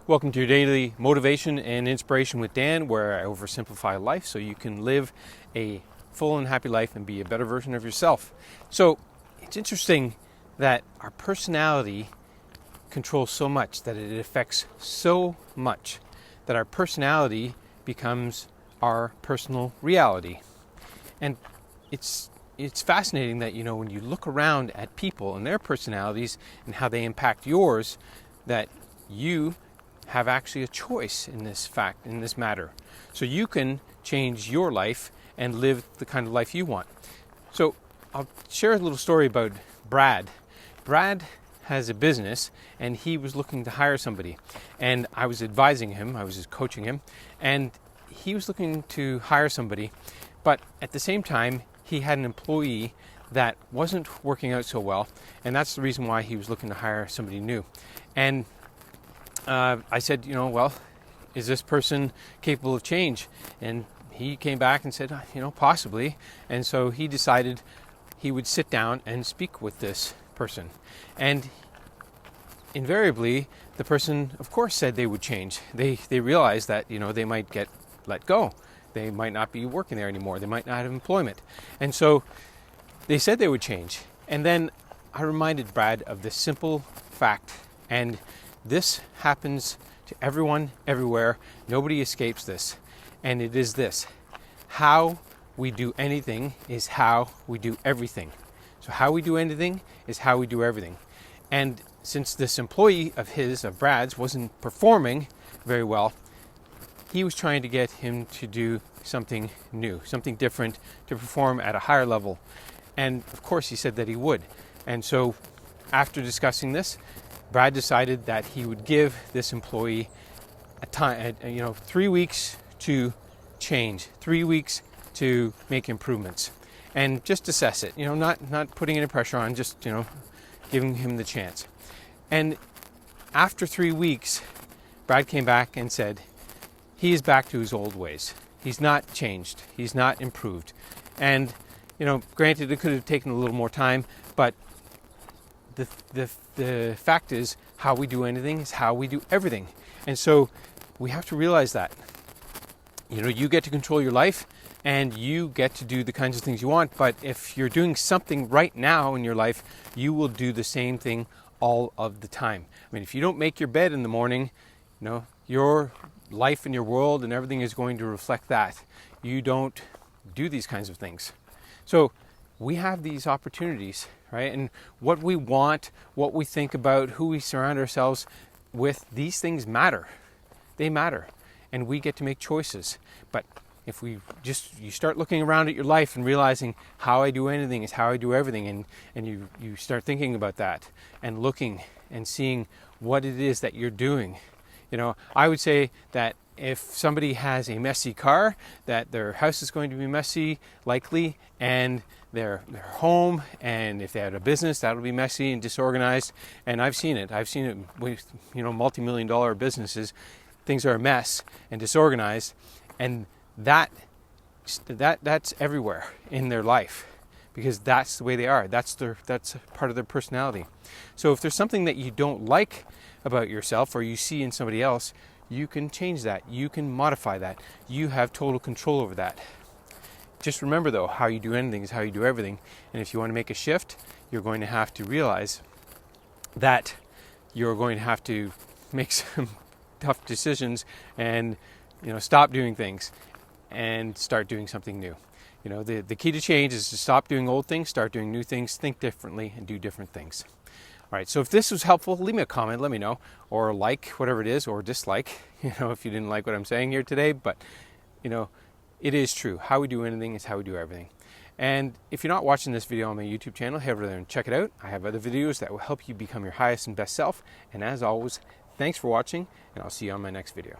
Welcome to your daily motivation and inspiration with Dan, where I oversimplify life so you can live a full and happy life and be a better version of yourself. So it's interesting that our personality controls so much, that it affects so much, that our personality becomes our personal reality. And it's fascinating that, when you look around at people and their personalities and how they impact yours, that you have actually a choice in this matter. So you can change your life and live the kind of life you want. So I'll share a little story about Brad. Brad has a business and he was looking to hire somebody. And I was advising him, I was just coaching him, and he was looking to hire somebody, but at the same time, he had an employee that wasn't working out so well, and that's the reason why he was looking to hire somebody new. And I said, well, is this person capable of change? And he came back and said, possibly. And so he decided he would sit down and speak with this person. And invariably, the person, of course, said they would change. They realized that, they might get let go. They might not be working there anymore. They might not have employment. And so they said they would change. And then I reminded Brad of this simple fact. And this happens to everyone, everywhere. Nobody escapes this. And it is this: how we do anything is how we do everything. So how we do anything is how we do everything. And since this employee of Brad's, wasn't performing very well, he was trying to get him to do something new, something different, to perform at a higher level. And of course he said that he would. And so after discussing this, Brad decided that he would give this employee a time, 3 weeks to change, 3 weeks to make improvements, and just assess it. Not putting any pressure on, just giving him the chance. And after 3 weeks, Brad came back and said he is back to his old ways. He's not changed. He's not improved. And granted, it could have taken a little more time, but the fact is, how we do anything is how we do everything. And so we have to realize that. You get to control your life and you get to do the kinds of things you want, but if you're doing something right now in your life, you will do the same thing all of the time. I mean, if you don't make your bed in the morning, your life and your world and everything is going to reflect that. You don't do these kinds of things. So we have these opportunities, right? And what we want, what we think about, who we surround ourselves with, these things matter. They matter. And we get to make choices. But if you start looking around at your life and realizing how I do anything is how I do everything, and you start thinking about that and looking and seeing what it is that you're doing. I would say that if somebody has a messy car, that their house is going to be messy, likely, and their home, and if they had a business, that'll be messy and disorganized. And I've seen it with multi-million-dollar businesses. Things are a mess and disorganized, and that's everywhere in their life, because that's the way they are. That's part of their personality. So if there's something that you don't like about yourself or you see in somebody else, you can change that. You can modify that. You have total control over that. Just remember, though, how you do anything is how you do everything. And if you want to make a shift, you're going to have to realize that you're going to have to make some tough decisions and stop doing things and start doing something new. The key to change is to stop doing old things, start doing new things, think differently, and do different things. All right, so if this was helpful, leave me a comment, let me know, or like, whatever it is, or dislike, if you didn't like what I'm saying here today. But, it is true. How we do anything is how we do everything. And if you're not watching this video on my YouTube channel, head over there and check it out. I have other videos that will help you become your highest and best self. And as always, thanks for watching, and I'll see you on my next video.